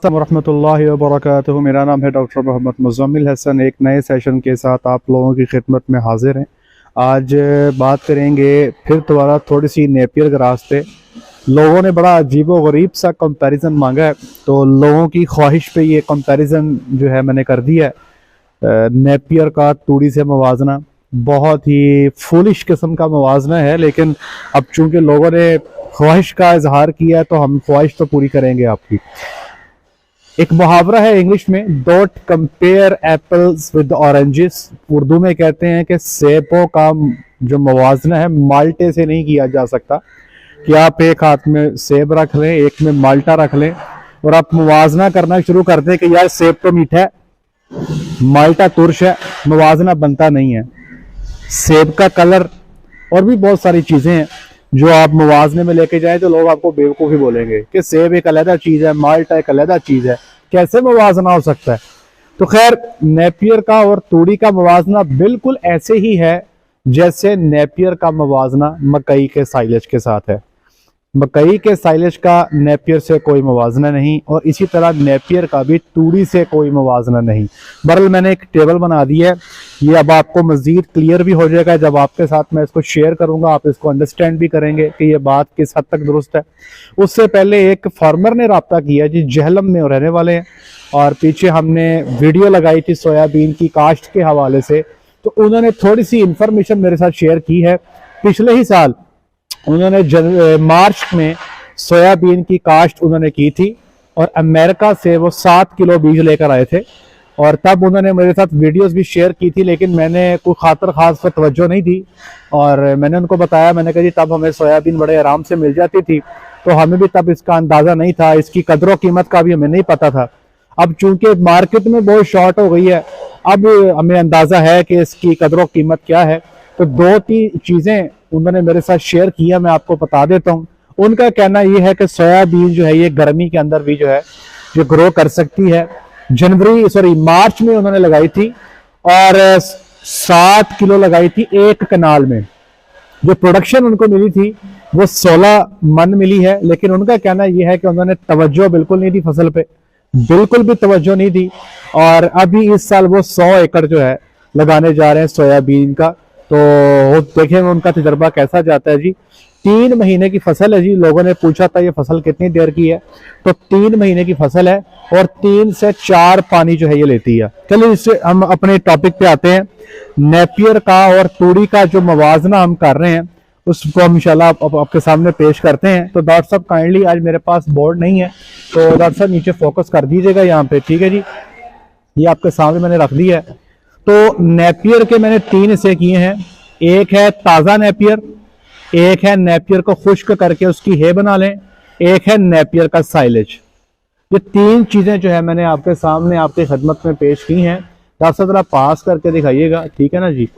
रहमतुल्लाहि व बरकातुहू। मेरा नाम है डॉक्टर मोहम्मद मुज़म्मिल हसन। एक नए सेशन के साथ आप लोगों की खिदमत में हाजिर हैं। आज बात करेंगे फिर दोबारा थोड़ी सी नेपियर ग्रास पे। लोगों ने बड़ा अजीब व गरीब सा कंपैरिजन मांगा है, तो लोगों की ख्वाहिश पे ये कंपैरिजन जो है मैंने कर दिया है। नेपियर का तूड़ी से मवाजना बहुत ही फूलिश किस्म का मवाजना है, लेकिन अब चूंकि लोगों ने ख्वाहिश का इजहार किया है तो हम ख्वाहिश तो पूरी करेंगे आपकी। एक मुहावरा है इंग्लिश में, don't compare apples with oranges. Urdu में कहते हैं कि सेबों का जो मवाजना है माल्टे से नहीं किया जा सकता, कि आप एक हाथ में सेब रख लें, एक में माल्टा रख लें और आप मुवाजना करना शुरू कर दें कि यार सेब तो मीठा है, माल्टा तुर्श है, मुवाजना बनता नहीं है। सेब का कलर और भी बहुत सारी चीजें हैं जो आप मुवाजने में लेके जाएं तो लोग आपको बेवकूफ़ी बोलेंगे कि सेब एक अलहदा चीज है, माल्टा एक अलहदा चीज है, कैसे मुवाजना हो सकता है। तो खैर, नेपियर का और तूड़ी का मुवाजना बिल्कुल ऐसे ही है जैसे नेपियर का मुवाजना मकई के साइलेज के साथ है। मकई के साइलेज का नेपियर से कोई मुवाजना नहीं, और इसी तरह नेपियर का भी तूड़ी से कोई मुवाजना नहीं। बहरहाल मैंने एक टेबल बना दी है, ये अब आपको मजीद क्लियर भी हो जाएगा जब आपके साथ मैं इसको शेयर करूंगा, आप इसको अंडरस्टैंड भी करेंगे कि ये बात किस हद तक दुरुस्त है। उससे पहले एक फार्मर ने रब्ता किया जी, जहलम में रहने वाले हैं, और पीछे हमने वीडियो लगाई थी सोयाबीन की काश्त के हवाले से, तो उन्होंने थोड़ी सी इंफॉर्मेशन मेरे साथ शेयर की है। पिछले ही साल उन्होंने मार्च में सोयाबीन की काश्त उन्होंने की थी, और अमेरिका से वो 7 किलो बीज लेकर आए थे, और तब उन्होंने मेरे साथ वीडियोस भी शेयर की थी, लेकिन मैंने कोई खातर खास पर तवज्जो नहीं दी। और मैंने उनको बताया, मैंने कहा जी तब हमें सोयाबीन बड़े आराम से मिल जाती थी, तो हमें भी तब इसका अंदाज़ा नहीं था, इसकी कदर कीमत का भी हमें नहीं पता था। अब चूंकि मार्केट में बहुत शॉर्ट हो गई है, अब हमें अंदाज़ा है कि इसकी कदर कीमत क्या है। तो 2-3 चीज़ें उन्होंने मेरे साथ शेयर किया, मैं आपको बता देता हूँ। उनका कहना यह है कि सोयाबीन जो है ये गर्मी के अंदर भी जो है जो ग्रो कर सकती है। मार्च में उन्होंने लगाई थी और 7 किलो लगाई थी एक कनाल में। जो प्रोडक्शन उनको मिली थी वो 16 मन मिली है, लेकिन उनका कहना यह है कि उन्होंने तवज्जो बिल्कुल नहीं दी फसल पे, बिल्कुल भी तवज्जो नहीं दी, और अभी इस साल वो 100 एकड़ जो है लगाने जा रहे हैं सोयाबीन का। तो देखेंगे उनका तजर्बा कैसा जाता है जी। 3 महीने की फसल है जी। लोगों ने पूछा था ये फसल कितनी देर की है, तो 3 महीने की फसल है और 3 से 4 पानी जो है ये लेती है। चलिए इससे हम अपने टॉपिक पे आते हैं। नेपियर का और तूड़ी का जो मवाजना हम कर रहे हैं उसको हम इंशाल्लाह आपके सामने पेश करते हैं। तो डॉक्टर साहब काइंडली, आज मेरे पास बोर्ड नहीं है, तो डॉक्टर साहब नीचे फोकस कर दीजिएगा यहाँ पे, ठीक है जी। ये आपके सामने मैंने रख दिया है। तो नेपियर के मैंने 3 हिस्से किए हैं। एक है ताज़ा नेपियर, एक है नेपियर को खुश्क करके उसकी हे बना लें, एक है नेपियर का साइलेज। ये 3 चीज़ें जो है मैंने आपके सामने आपकी खिदमत में पेश की हैं। डॉक्टर साहब जरा पास करके दिखाइएगा, ठीक है ना जी।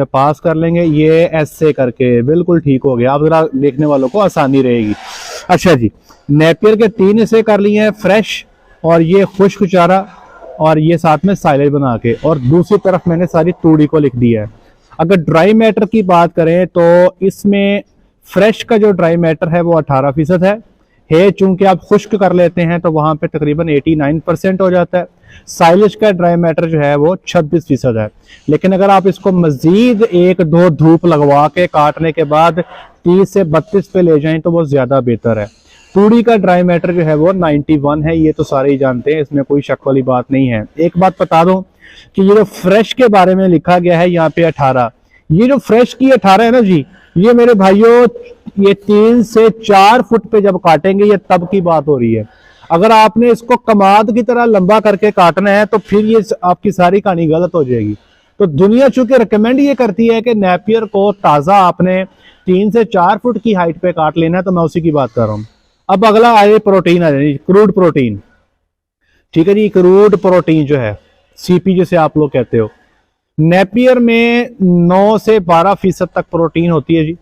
पास कर लेंगे, ये ऐसे करके बिल्कुल ठीक हो गया। अब जरा देखने वालों को आसानी रहेगी। अच्छा जी, नेपियर के 3 हिस्से कर लिए हैं, फ्रेश और ये खुश्क चारा, और ये साथ में साइलेज बना के, और दूसरी तरफ मैंने सारी तूड़ी को लिख दिया है। अगर ड्राई मैटर की बात करें तो इसमें फ्रेश का जो ड्राई मैटर है वो 18% है। चूंकि आप खुश्क कर लेते हैं तो वहां पे तकरीबन 89% हो जाता है। साइलेज का ड्राई मैटर जो है वो 26% है। लेकिन अगर आप इसको मजीद 1-2 धूप लगवा के काटने के बाद 30 से 32 पे ले जाएं तो वो ज्यादा बेहतर है। तूड़ी का ड्राई मैटर जो है वो 91 है, ये तो सारे ही जानते हैं, इसमें कोई शक वाली बात नहीं है। एक बात बता दूं कि ये जो फ्रेश के बारे में लिखा गया है यहाँ पे 18, ये जो फ्रेश की 18 है ना जी, ये मेरे भाइयों ये 3 से 4 फुट पे जब काटेंगे ये तब की बात हो रही है। अगर आपने इसको कमाद की तरह लंबा करके काटना है तो फिर ये आपकी सारी कहानी गलत हो जाएगी। तो दुनिया चूंकि रिकमेंड ये करती है कि नेपियर को ताजा आपने 3 से 4 फुट की हाइट पे काट लेना है, तो मैं उसी की बात कर रहा हूँ। अब अगला आए प्रोटीन, आ जाए क्रूड प्रोटीन, ठीक है जी। क्रूड प्रोटीन जो है सीपी जिसे आप लोग कहते हो, नेपियर में 9 से 12% तक प्रोटीन होती है जी।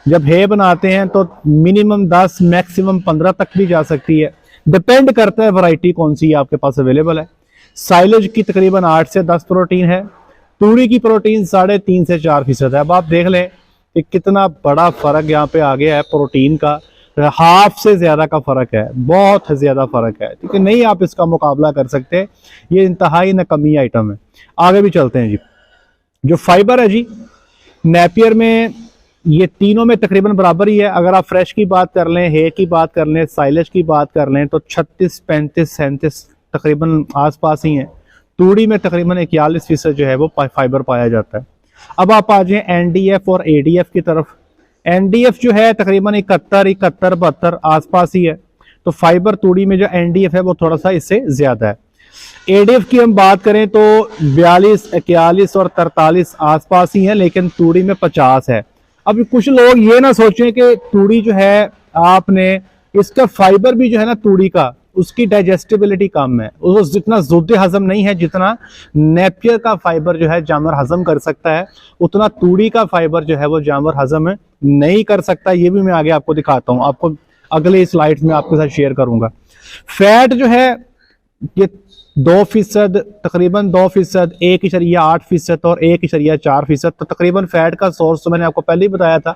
जब हे बनाते हैं तो मिनिमम 10 मैक्सिमम 15 तक भी जा सकती है, डिपेंड करता है वैरायटी कौन सी आपके पास अवेलेबल है। साइलेज की तकरीबन 8 से 10 प्रोटीन है। तूड़ी की प्रोटीन 3.5 से 4% है। अब आप देख लें कि कितना बड़ा फर्क यहाँ पे आ गया है प्रोटीन का। हाफ से ज़्यादा का फ़र्क है, बहुत ज़्यादा फ़र्क है, ठीक है। नहीं आप इसका मुकाबला कर सकते, ये इंतहाई नाकमी आइटम है। आगे भी चलते हैं जी। जो फाइबर है जी नेपियर में, ये तीनों में तकरीबन बराबर ही है। अगर आप फ्रेश की बात कर लें, हे की बात कर लें, साइलेज की बात कर लें, तो 36, 35, 37 तकरीबन आसपास ही हैं। तूड़ी में तकरीबन 41% जो है वो फाइबर पाया जाता है। अब आप आ जाए एनडीएफ और एडीएफ की तरफ। एनडीएफ जो है तकरीबन 71, 71, 72 आसपास ही है। तो फाइबर तूड़ी में जो एनडीएफ है वो थोड़ा सा इससे ज्यादा है। एडीएफ की हम बात करें तो 42, 41 और 43 आसपास ही है, लेकिन तूड़ी में 50 है। अब कुछ लोग ये ना सोचें कि तूड़ी जो है आपने, इसका फाइबर भी जो है ना तूड़ी का, उसकी डाइजेस्टिबिलिटी कम है, उसको जितना ज़ुद्दे हजम नहीं है जितना नेपियर का फाइबर जो है जानवर हजम कर सकता है, उतना तूड़ी का फाइबर जो है वो जानवर हजम नहीं कर सकता। ये भी मैं आगे आपको दिखाता हूँ, आपको अगले स्लाइड्स में आपके साथ शेयर करूंगा। फैट जो है ये 2%, तकरीबन 2%, 1.8% और 1.4%। तो तकरीबन फैट का सोर्स तो मैंने आपको पहले ही बताया था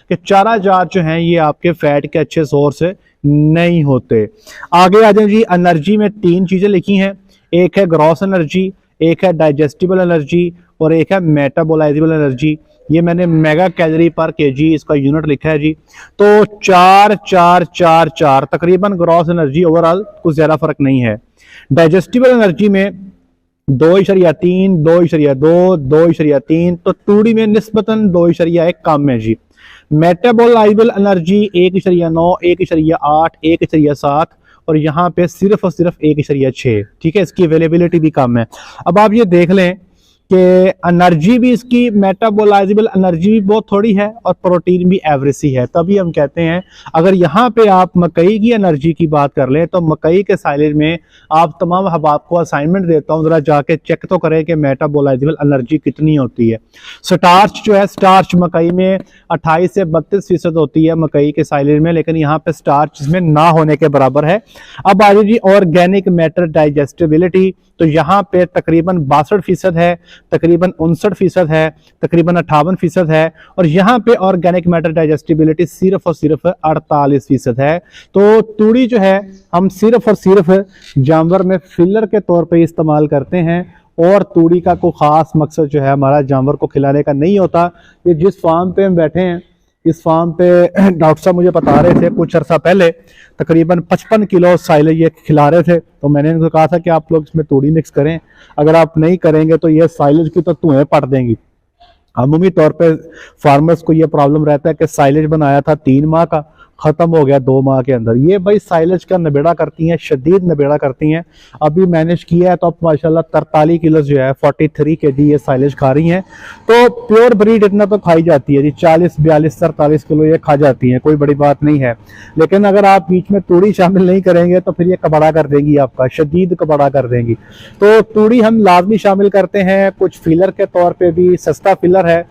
कि चारा जात जो हैं ये आपके फैट के अच्छे सोर्स नहीं होते। आगे आ जाए जी। एनर्जी में 3 चीजें लिखी हैं, एक है ग्रॉस एनर्जी, एक है डाइजेस्टिबल एनर्जी और एक है मेटाबोलाइजेबल एनर्जी। ये मैंने मेगा कैलोरी पर केजी इसका यूनिट लिखा है जी। तो 4, 4, 4, 4 तकरीबन ग्रॉस एनर्जी ओवरऑल कुछ ज्यादा फर्क नहीं है। डाइजेस्टिबल एनर्जी में 2.3, 2.2, 2.3, तो तूड़ी में निस्बतन 2.1 कम है जी। मेटाबोलाइजेबल एनर्जी 1.9, 1.8, 1.7 और यहाँ पे सिर्फ और सिर्फ 1.6, ठीक है। इसकी अवेलेबिलिटी भी कम है। अब आप ये देख लें कि एनर्जी भी इसकी, मेटाबोलाइजेबल एनर्जी भी बहुत थोड़ी है और प्रोटीन भी एवरेज ही है। तभी हम कहते हैं, अगर यहाँ पे आप मकई की एनर्जी की बात कर लें तो मकई के साइलेज में आप तमाम हबाब को असाइनमेंट देता हूँ, जरा जाके चेक तो करें कि मेटाबोलाइजेबल एनर्जी कितनी होती है। स्टार्च जो है, स्टार्च मकई में 28 से 32% होती है मकई के साइलेज में, लेकिन यहाँ पे स्टार्च इसमें ना होने के बराबर है। अब आ जी ऑर्गेनिक मैटर डाइजेस्टिबिलिटी, तो यहाँ पे तकरीबन 62% है, तकरीबन 59% है, तकरीबन 58% है और यहाँ पे ऑर्गेनिक मैटर डाइजेस्टिबिलिटी सिर्फ और सिर्फ 48% है। तो तूड़ी जो है हम सिर्फ और सिर्फ जानवर में फिलर के तौर पे इस्तेमाल करते हैं और तूड़ी का कोई खास मकसद जो है हमारा जानवर को खिलाने का नहीं होता। ये जिस फार्म पे हम बैठे हैं, इस फार्म पे डॉक्टर साहब मुझे बता रहे थे कुछ अर्सा पहले तकरीबन 55 किलो साइलेज ये खिला रहे थे, तो मैंने इनको कहा था कि आप लोग इसमें तूड़ी मिक्स करें, अगर आप नहीं करेंगे तो ये साइलेज की तो धुएं पड़ देंगी। अमूमी तौर पे फार्मर्स को ये प्रॉब्लम रहता है कि साइलेज बनाया था 3 माह का, खत्म हो गया 2 माह के अंदर। ये भाई साइलेज का नबेड़ा करती हैं, शदीद नबेड़ा करती हैं। अभी मैनेज किया है तो अब माशाल्लाह 43 किलो जो है 43 केजी ये साइलेज खा रही हैं। तो प्योर ब्रीड इतना तो खाई जाती है जी, 40, 42, 43 किलो ये खा जाती हैं, कोई बड़ी बात नहीं है। लेकिन अगर आप बीच में तूड़ी शामिल नहीं करेंगे तो फिर ये कबाड़ा कर देंगी, आपका शदीद कबाड़ा कर देंगी। तो तूड़ी हम लाजमी शामिल करते हैं, कुछ फिलर के तौर पर भी, सस्ता फिलर है,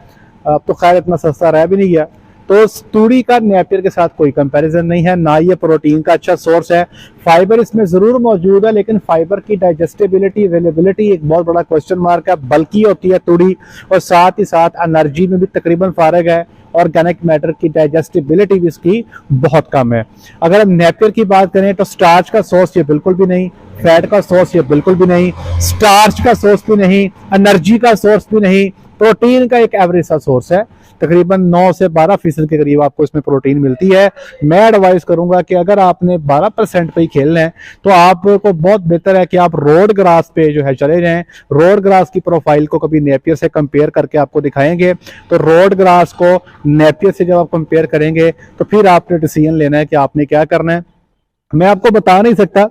अब तो खैर इतना सस्ता रह भी नहीं गया। तो तूड़ी का नेपियर के साथ कोई कंपैरिजन नहीं है, ना ये प्रोटीन का अच्छा सोर्स है। फाइबर इसमें जरूर मौजूद है, लेकिन फाइबर की डाइजेस्टिबिलिटी, अवेलेबिलिटी एक बहुत बड़ा क्वेश्चन मार्क है। बल्कि होती है तूड़ी और साथ ही साथ एनर्जी में भी तकरीबन फारग है। ऑर्गेनिक मैटर की डाइजेस्टिबिलिटी भी इसकी बहुत कम है। अगर हम नेपियर की बात करें तो स्टार्च का सोर्स ये बिल्कुल भी नहीं, फैट का सोर्स ये बिल्कुल भी नहीं, स्टार्च का सोर्स भी नहीं, एनर्जी का सोर्स भी नहीं, प्रोटीन का एक एवरेज सा सोर्स है। तकरीबन 9 से 12% के करीब आपको इसमें प्रोटीन मिलती है। मैं एडवाइस करूंगा कि अगर आपने 12% पे ही खेलना है तो आपको बहुत बेहतर है कि आप रोड ग्रास पे जो है चले जाएं। रोड ग्रास की प्रोफाइल को कभी नेपियर से कंपेयर करके आपको दिखाएंगे, तो रोड ग्रास को नेपियर से जब आप कंपेयर करेंगे तो फिर आपने डिसीजन लेना है कि आपने क्या करना है। मैं आपको बता नहीं सकता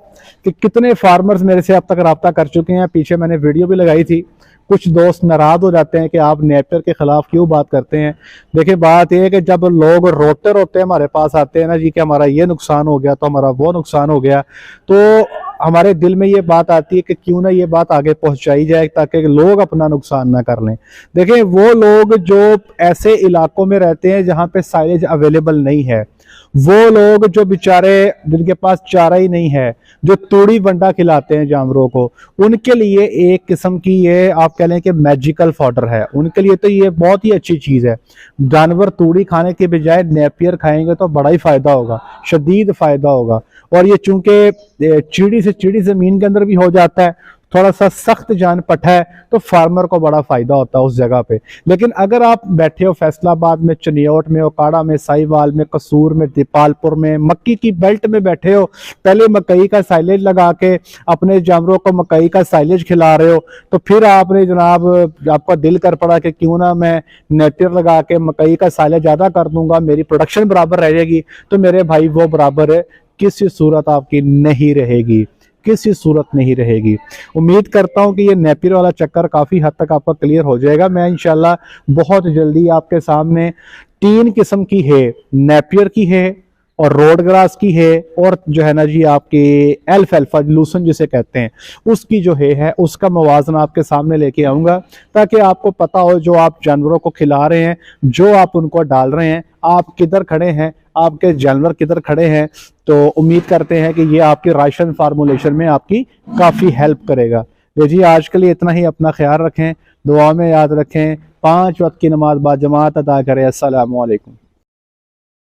कि कितने फार्मर्स मेरे से अब तक रब्ता कर चुके हैं, पीछे मैंने वीडियो भी लगाई थी। कुछ दोस्त नाराज हो जाते हैं कि आप नेपियर के खिलाफ क्यों बात करते हैं। देखिए बात यह है कि जब लोग रोते रोते हमारे पास आते हैं ना जी कि हमारा ये नुकसान हो गया तो हमारा वो नुकसान हो गया, तो हमारे दिल में ये बात आती है कि क्यों ना ये बात आगे पहुंचाई जाए ताकि लोग अपना नुकसान ना कर लें। देखें, वो लोग जो ऐसे इलाकों में रहते हैं जहां पे साइलेज अवेलेबल नहीं है, वो लोग जो बेचारे जिनके पास चारा ही नहीं है, जो तूड़ी बंडा खिलाते हैं जानवरों को, उनके लिए एक किस्म की ये आप कह लें कि मैजिकल फॉडर है। उनके लिए तो ये बहुत ही अच्छी चीज़ है। जानवर तूड़ी खाने के बजाय नेपियर खाएंगे तो बड़ा ही फायदा होगा, शदीद फायदा होगा। और ये चूंकि चिड़ी से चिड़ी जमीन के अंदर भी हो जाता है, थोड़ा सा सख्त जान पट्टा है, तो फार्मर को बड़ा फायदा होता है उस जगह पे। लेकिन अगर आप बैठे हो फैसलाबाद में, चनियोट में, ओकाड़ा में, साहिवाल में, कसूर में, दीपालपुर में, मक्की की बेल्ट में बैठे हो, पहले मकई का साइलेज लगा के अपने जानवरों को मकई का साइलेज खिला रहे हो, तो फिर आपने जनाब आपका दिल कर पड़ा कि क्यों ना मैं नेपियर लगा के मकई का साइलेज ज्यादा कर दूंगा, मेरी प्रोडक्शन बराबर रह जाएगी। तो मेरे भाई वो बराबर है किसी सूरत आपकी नहीं रहेगी, किसी सूरत नहीं रहेगी। उम्मीद करता हूं कि ये नेपियर वाला चक्कर काफी हद तक आपका क्लियर हो जाएगा। मैं इंशाल्लाह बहुत जल्दी आपके सामने 3 किस्म की है, नेपियर की है और रोड ग्रास की है, और जो है ना जी आपकी एल्फाल्फा लूसन जिसे कहते हैं, उसकी जो है उसका मवाजना आपके सामने लेके आऊंगा, ताकि आपको पता हो जो आप जानवरों को खिला रहे हैं, जो आप उनको डाल रहे हैं, आप किधर खड़े हैं, आपके जानवर किधर खड़े हैं। तो उम्मीद करते हैं कि ये आपके राशन फार्मूलेशन में आपकी काफ़ी हेल्प करेगा। तो जी आज के लिए इतना ही। अपना ख्याल रखें, दुआ में याद रखें, 5 वक्त की नमाज बाद जमात अदा करें। अस्सलामु अलैकुम।